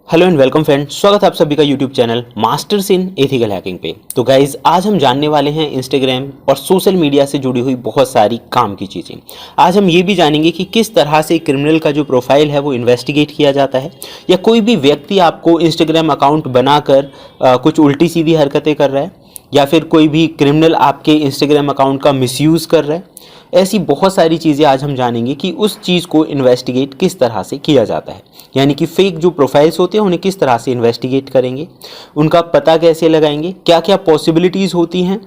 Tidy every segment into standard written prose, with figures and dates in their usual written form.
Hello and welcome friends, स्वागत है आप सभी का YouTube channel masters in ethical hacking पे। तो गाइज आज हम जानने वाले हैं इंस्टाग्राम और सोशल मीडिया से जुड़ी हुई बहुत सारी काम की चीज़ें। आज हम ये भी जानेंगे कि किस तरह से क्रिमिनल का जो प्रोफाइल है वो इन्वेस्टिगेट किया जाता है, या कोई भी व्यक्ति आपको इंस्टाग्राम अकाउंट बनाकर कुछ उल्टी सीधी हरकतें कर रहा है, या फिर कोई भी क्रिमिनल आपके इंस्टाग्राम अकाउंट का मिसयूज़ कर रहा है। ऐसी बहुत सारी चीज़ें आज हम जानेंगे कि उस चीज़ को इन्वेस्टिगेट किस तरह से किया जाता है, यानी कि फेक जो प्रोफाइल्स होते हैं उन्हें किस तरह से इन्वेस्टिगेट करेंगे, उनका पता कैसे लगाएंगे, क्या क्या पॉसिबिलिटीज़ होती हैं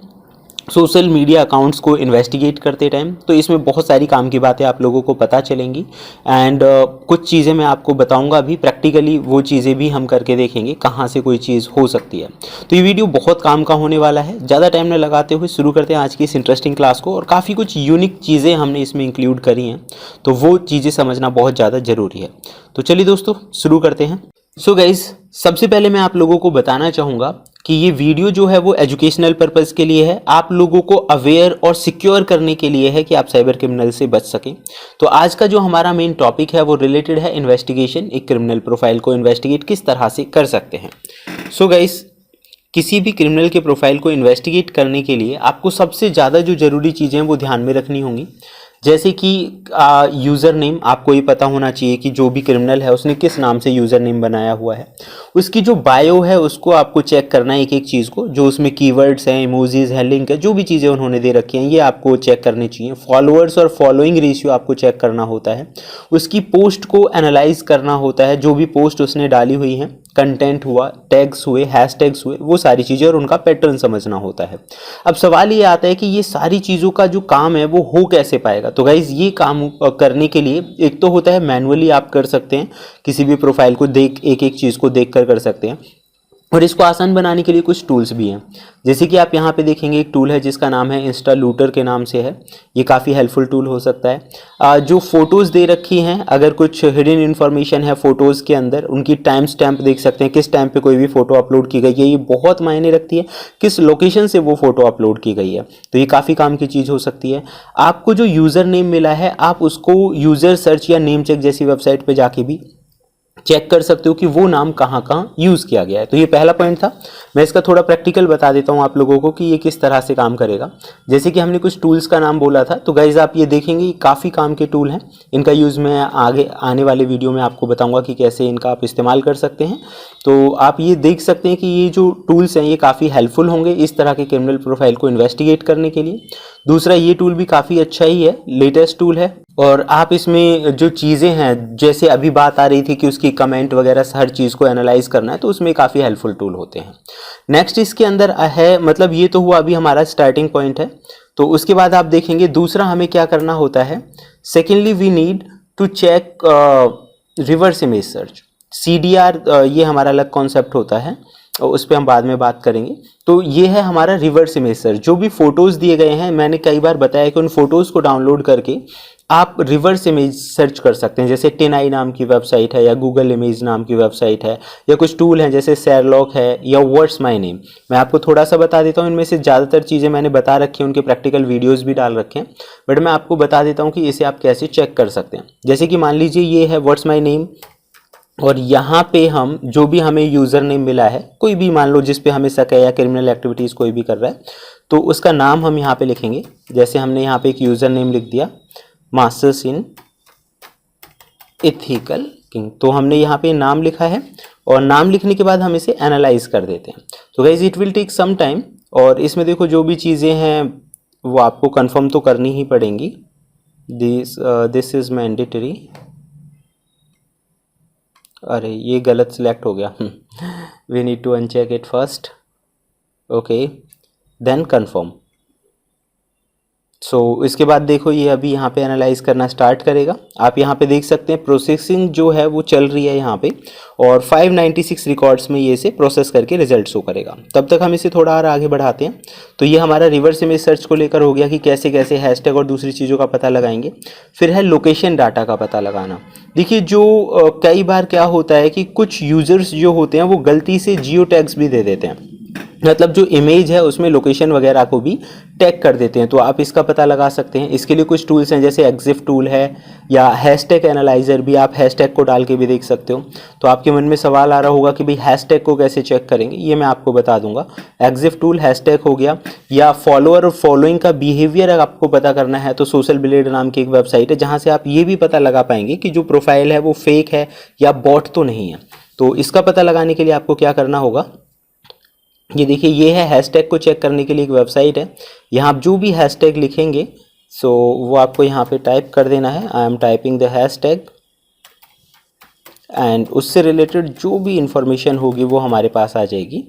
सोशल मीडिया अकाउंट्स को इन्वेस्टिगेट करते टाइम। तो इसमें बहुत सारी काम की बातें आप लोगों को पता चलेंगी एंड कुछ चीज़ें मैं आपको बताऊंगा भी प्रैक्टिकली, वो चीज़ें भी हम करके देखेंगे कहाँ से कोई चीज़ हो सकती है। तो ये वीडियो बहुत काम का होने वाला है। ज़्यादा टाइम न लगाते हुए शुरू करते हैं आज की इस इंटरेस्टिंग क्लास को। और काफ़ी कुछ यूनिक चीज़ें हमने इसमें इंक्लूड करी हैं, तो वो चीज़ें समझना बहुत ज़्यादा ज़रूरी है। तो चलिए दोस्तों शुरू करते हैं। सो गाइज, सबसे पहले मैं आप लोगों को बताना चाहूँगा कि ये वीडियो जो है वो एजुकेशनल पर्पज़ के लिए है, आप लोगों को अवेयर और सिक्योर करने के लिए है कि आप साइबर क्रिमिनल से बच सकें। तो आज का जो हमारा मेन टॉपिक है वो रिलेटेड है इन्वेस्टिगेशन, एक क्रिमिनल प्रोफाइल को इन्वेस्टिगेट किस तरह से कर सकते हैं। सो गाइज, किसी भी क्रिमिनल के प्रोफाइल को इन्वेस्टिगेट करने के लिए आपको सबसे ज़्यादा जो ज़रूरी चीज़ें हैं वो ध्यान में रखनी होंगी। जैसे कि यूज़र नेम आपको ये पता होना चाहिए कि जो भी क्रिमिनल है उसने किस नाम से यूज़र नेम बनाया हुआ है। उसकी जो बायो है उसको आपको चेक करना है, एक एक चीज़ को, जो उसमें कीवर्ड्स हैं, इमोजीज हैं, लिंक है, जो भी चीज़ें उन्होंने दे रखी हैं ये आपको चेक करनी चाहिए। फॉलोअर्स और फॉलोइंग रेशियो आपको चेक करना होता है। उसकी पोस्ट को एनालाइज करना होता है, जो भी पोस्ट उसने डाली हुई है, कंटेंट हुआ, टैग्स हुए, हैशटैग्स हुए, वो सारी चीज़ें, और उनका पैटर्न समझना होता है। अब सवाल ये आता है कि ये सारी चीज़ों का जो काम है वो हो कैसे पाएगा। तो गाइज, ये काम करने के लिए एक तो होता है मैनुअली आप कर सकते हैं, किसी भी प्रोफाइल को देख एक एक चीज़ को देख कर सकते हैं, और इसको आसान बनाने के लिए कुछ टूल्स भी हैं। जैसे कि आप यहाँ पे देखेंगे एक टूल है जिसका नाम है इंस्टा लूटर के नाम से है। ये काफ़ी हेल्पफुल टूल हो सकता है। जो फ़ोटोज़ दे रखी हैं, अगर कुछ हिडन इन्फॉर्मेशन है फ़ोटोज़ के अंदर, उनकी टाइम स्टैम्प देख सकते हैं, किस टाइम पे कोई भी फ़ोटो अपलोड की गई है, ये बहुत मायने रखती है किस लोकेशन से वो फ़ोटो अपलोड की गई है। तो ये काफ़ी काम की चीज़ हो सकती है। आपको जो यूज़र नेम मिला है आप उसको यूज़र सर्च या नेम चेक जैसी वेबसाइट पर जाके भी चेक कर सकते हो कि वो नाम कहाँ कहाँ यूज़ किया गया है। तो ये पहला पॉइंट था। मैं इसका थोड़ा प्रैक्टिकल बता देता हूँ आप लोगों को कि ये किस तरह से काम करेगा। जैसे कि हमने कुछ टूल्स का नाम बोला था, तो गाइज आप ये देखेंगे काफ़ी काम के टूल हैं। इनका यूज़ मैं आगे आने वाले वीडियो में आपको बताऊँगा कि कैसे इनका आप इस्तेमाल कर सकते हैं। तो आप ये देख सकते हैं कि ये जो टूल्स हैं ये काफ़ी हेल्पफुल होंगे इस तरह के क्रिमिनल प्रोफाइल को इन्वेस्टिगेट करने के लिए। दूसरा, ये टूल भी काफ़ी अच्छा ही है, लेटेस्ट टूल है, और आप इसमें जो चीज़ें हैं, जैसे अभी बात आ रही थी कि उसकी कमेंट वगैरह हर चीज़ को एनालाइज करना है, तो उसमें काफ़ी हेल्पफुल टूल होते हैं। नेक्स्ट इसके अंदर है, मतलब ये तो हुआ अभी हमारा स्टार्टिंग पॉइंट है। तो उसके बाद आप देखेंगे दूसरा हमें क्या करना होता है। Secondly, we need to check reverse image search, CDR। ये हमारा अलग कॉन्सेप्ट होता है और उस पर हम बाद में बात करेंगे। तो ये है हमारा रिवर्स इमेज सर्च। जो भी फ़ोटोज़ दिए गए हैं, मैंने कई बार बताया कि उन फ़ोटोज़ को डाउनलोड करके आप रिवर्स इमेज सर्च कर सकते हैं। जैसे 10i नाम की वेबसाइट है, या गूगल इमेज नाम की वेबसाइट है, या कुछ टूल हैं जैसे शेरलॉक है, या व्हाट्स माय नेम। मैं आपको थोड़ा सा बता देता हूँ, इनमें से ज़्यादातर चीज़ें मैंने बता रखी हैं, उनके प्रैक्टिकल वीडियोज़ भी डाल रखे हैं, बट मैं आपको बता देता हूँ कि इसे आप कैसे चेक कर सकते हैं। जैसे कि मान लीजिए ये है व्हाट्स माय नेम, और यहाँ पे हम जो भी हमें यूज़र नेम मिला है, कोई भी मान लो जिस पे हमें शक है या क्रिमिनल एक्टिविटीज़ कोई भी कर रहा है, तो उसका नाम हम यहाँ पे लिखेंगे। जैसे हमने यहाँ पे एक यूज़र नेम लिख दिया, मास्टर्स इन एथिकल किंग, तो हमने यहाँ पे नाम लिखा है, और नाम लिखने के बाद हम इसे एनालाइज कर देते हैं। तो guys, it will take some time, और इसमें देखो जो भी चीज़ें हैं वो आपको कंफर्म तो करनी ही पड़ेंगी। This is mandatory. अरे ये गलत सिलेक्ट हो गया। We need to uncheck it first. Okay, then confirm. So इसके बाद देखो ये अभी यहाँ पे एनालाइज करना स्टार्ट करेगा। आप यहाँ पे देख सकते हैं प्रोसेसिंग जो है वो चल रही है यहाँ पे, और 596 रिकॉर्ड्स में ये इसे प्रोसेस करके रिजल्ट शो करेगा। तब तक हम इसे थोड़ा और आगे बढ़ाते हैं। तो ये हमारा रिवर्स इमेज सर्च को लेकर हो गया कि कैसे कैसे हैशटैग और दूसरी चीज़ों का पता लगाएंगे। फिर है लोकेशन डाटा का पता लगाना। देखिए जो कई बार क्या होता है कि कुछ यूज़र्स जो होते हैं वो गलती से जियो टैग्स भी दे देते हैं। मतलब जो इमेज है उसमें लोकेशन वगैरह को भी टैग कर देते हैं। तो आप इसका पता लगा सकते हैं। इसके लिए कुछ टूल्स हैं, जैसे एग्जिफ टूल है या हैशटैग एनालाइजर भी, आप हैशटैग को डाल के भी देख सकते हो। तो आपके मन में सवाल आ रहा होगा कि भाई हैशटैग को कैसे चेक करेंगे, ये मैं आपको बता दूंगा। एग्जिफ टूल हैशटैग हो गया, या फॉलोअर और फॉलोइंग का बिहेवियर अगर आपको पता करना है तो सोशल ब्लेड नाम की एक वेबसाइट है, जहाँ से आप ये भी पता लगा पाएंगे कि जो प्रोफाइल है वो फेक है या बॉट तो नहीं है। तो इसका पता लगाने के लिए आपको क्या करना होगा, ये देखिए, ये है हैशटैग को चेक करने के लिए एक वेबसाइट है। यहाँ आप जो भी हैशटैग लिखेंगे सो वो आपको यहाँ पे टाइप कर देना है। I am typing the hashtag, and उससे रिलेटेड जो भी इंफॉर्मेशन होगी वो हमारे पास आ जाएगी।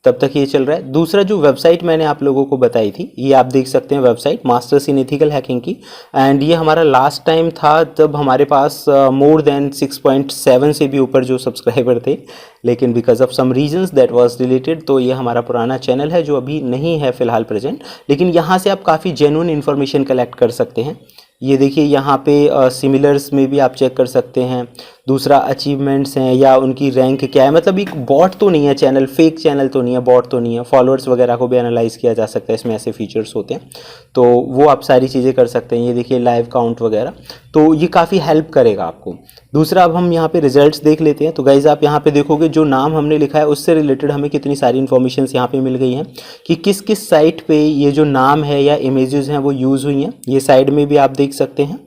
तब तक ये चल रहा है। दूसरा जो वेबसाइट मैंने आप लोगों को बताई थी, ये आप देख सकते हैं website masters in ethical hacking की। एंड ये हमारा लास्ट टाइम था जब हमारे पास मोर देन 6.7 से भी ऊपर जो सब्सक्राइबर थे, लेकिन because of some reasons that was deleted. तो ये हमारा पुराना चैनल है जो अभी नहीं है फिलहाल प्रेजेंट, लेकिन यहाँ से आप काफ़ी जेन्युइन इन्फॉर्मेशन कलेक्ट कर सकते हैं। ये देखिए, यहाँ पे सिमिलर्स में भी आप चेक कर सकते हैं। दूसरा अचीवमेंट्स हैं या उनकी रैंक क्या है, मतलब एक बॉट तो नहीं है चैनल, फेक चैनल तो नहीं है, बॉट तो नहीं है। फॉलोअर्स वगैरह को भी एनालाइज किया जा सकता है, इसमें ऐसे फीचर्स होते हैं। तो वो आप सारी चीज़ें कर सकते हैं। ये देखिए लाइव काउंट वगैरह, तो ये काफ़ी हेल्प करेगा आपको। दूसरा, अब हम यहाँ पे रिजल्ट्स देख लेते हैं। तो गाइज आप यहाँ पे देखोगे जो नाम हमने लिखा है उससे रिलेटेड हमें कितनी सारी इन्फॉर्मेशन यहाँ पे मिल गई हैं कि किस किस साइट पे ये जो नाम है या इमेजेस हैं वो यूज़ हुई हैं। ये साइड में भी आप देख सकते हैं।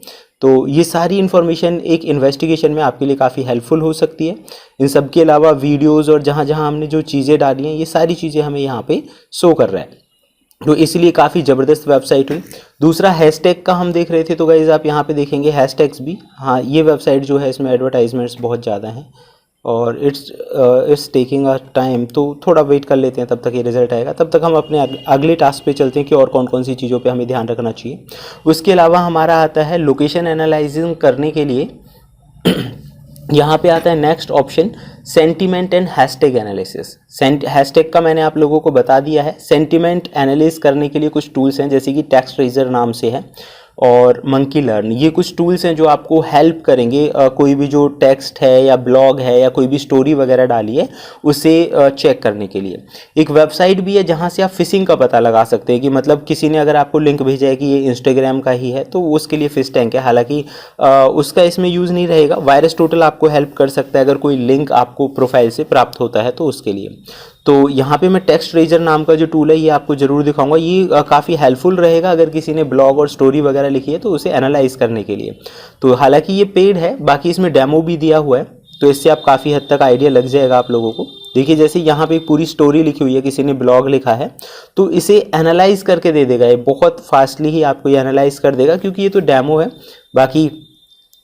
तो ये सारी इन्फॉर्मेशन एक इन्वेस्टिगेशन में आपके लिए काफ़ी हेल्पफुल हो सकती है। इन सब के अलावा वीडियोस और जहाँ जहाँ हमने जो चीज़ें डाली हैं, ये सारी चीज़ें हमें यहाँ पे शो कर रहा है। तो इसलिए काफ़ी ज़बरदस्त वेबसाइट हुई। दूसरा हैशटैग का हम देख रहे थे, तो गाइज़ आप यहाँ पे देखेंगे हैशटैग्स भी। हाँ, ये वेबसाइट जो है इसमें एडवर्टाइजमेंट्स बहुत ज़्यादा हैं और इट्स टेकिंग अ टाइम, तो थोड़ा वेट कर लेते हैं, तब तक ये रिजल्ट आएगा। तब तक हम अपने अगले टास्क पे चलते हैं कि और कौन कौन सी चीज़ों पे हमें ध्यान रखना चाहिए। उसके अलावा हमारा आता है लोकेशन एनालाइजिंग करने के लिए यहाँ पे आता है next option, sentiment and hashtag analysis. Hashtag का मैंने आप लोगों को बता दिया है। सेंटिमेंट एनालिस करने के लिए कुछ टूल्स हैं, जैसे कि टेक्स्ट रेजर नाम से है और मंकी लर्न। ये कुछ टूल्स हैं जो आपको हेल्प करेंगे कोई भी जो टेक्स्ट है या ब्लॉग है या कोई भी स्टोरी वगैरह डाली है उसे चेक करने के लिए। एक वेबसाइट भी है जहाँ से आप फिशिंग का पता लगा सकते हैं कि मतलब किसी ने अगर आपको लिंक भेजा है कि ये इंस्टाग्राम का ही है, तो उसके लिए फिश टैंक है। हालांकि उसका इसमें यूज़ नहीं रहेगा। वायरस टोटल आपको हेल्प कर सकता है अगर कोई लिंक आपको प्रोफाइल से प्राप्त होता है तो उसके लिए। तो यहाँ पे मैं टेक्स्ट रेजर नाम का जो टूल है ये आपको ज़रूर दिखाऊंगा। ये काफ़ी हेल्पफुल रहेगा अगर किसी ने ब्लॉग और स्टोरी वगैरह लिखी है तो उसे एनालाइज करने के लिए। तो हालांकि ये पेड है, बाकी इसमें डेमो भी दिया हुआ है, तो इससे आप काफ़ी हद तक आइडिया लग जाएगा आप लोगों को। देखिए, जैसे यहाँ पे एक पूरी स्टोरी लिखी हुई है, किसी ने ब्लॉग लिखा है, तो इसे एनालाइज करके दे देगा। ये बहुत फास्टली ही आपको ये एनालाइज कर देगा, क्योंकि ये तो डेमो है। बाकी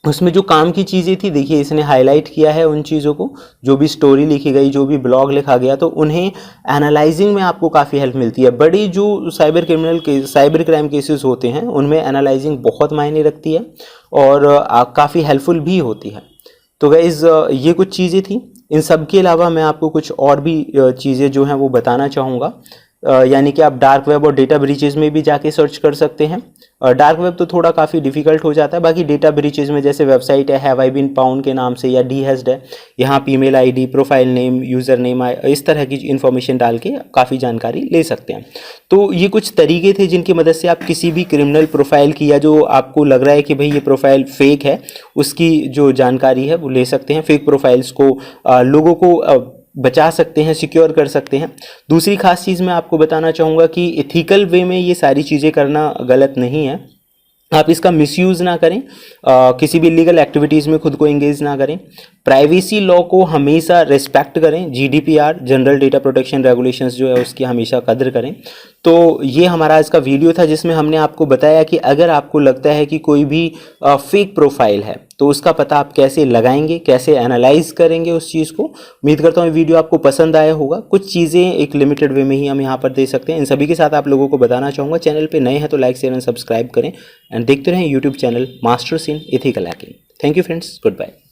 उसमें जो काम की चीज़ें थी, देखिए इसने हाईलाइट किया है उन चीज़ों को, जो भी स्टोरी लिखी गई, जो भी ब्लॉग लिखा गया, तो उन्हें एनालाइजिंग में आपको काफ़ी हेल्प मिलती है। बड़ी जो साइबर क्राइम केसेस होते हैं उनमें एनालाइजिंग बहुत मायने रखती है और काफ़ी हेल्पफुल भी होती है। तो गाइज़ ये कुछ चीज़ें थी। इन सब के अलावा मैं आपको कुछ और भी चीज़ें जो हैं वो बताना चाहूँगा। यानी कि आप डार्क वेब और डेटा ब्रीचेज में भी जाके सर्च कर सकते हैं। डार्क वेब तो थोड़ा काफ़ी डिफिकल्ट हो जाता है। बाकी डेटा ब्रीचेज में जैसे वेबसाइट है हैव आई बीन पाउंड के नाम से, या डीहेस्ड है, यहाँ आप email ID, profile name, user name, इस तरह की इन्फॉर्मेशन डाल के काफ़ी जानकारी ले सकते हैं। तो ये कुछ तरीके थे जिनकी मदद से आप किसी भी क्रिमिनल प्रोफाइल की, या जो आपको लग रहा है कि भाई ये प्रोफाइल फेक है, उसकी जो जानकारी है वो ले सकते हैं। फेक प्रोफाइल्स को लोगों को बचा सकते हैं, सिक्योर कर सकते हैं। दूसरी खास चीज़ मैं आपको बताना चाहूँगा कि एथिकल वे में ये सारी चीज़ें करना गलत नहीं है। आप इसका मिसयूज़ ना करें, किसी भी इलीगल एक्टिविटीज़ में खुद को एंगेज ना करें। प्राइवेसी लॉ को हमेशा रिस्पेक्ट करें। GDPR, general data protection regulations जो है उसकी हमेशा कदर करें। तो ये हमारा आज का वीडियो था जिसमें हमने आपको बताया कि अगर आपको लगता है कि कोई भी फेक प्रोफाइल है तो उसका पता आप कैसे लगाएंगे, कैसे एनालाइज करेंगे उस चीज़ को। उम्मीद करता हूँ वीडियो आपको पसंद आया होगा। कुछ चीज़ें एक लिमिटेड वे में ही हम यहाँ पर दे सकते हैं। इन सभी के साथ आप लोगों को बताना चाहूँगा, चैनल पे नए हैं तो लाइक, शेयर एंड सब्सक्राइब करें एंड देखते रहें YouTube channel masters in ethical hacking. Thank you friends, good bye.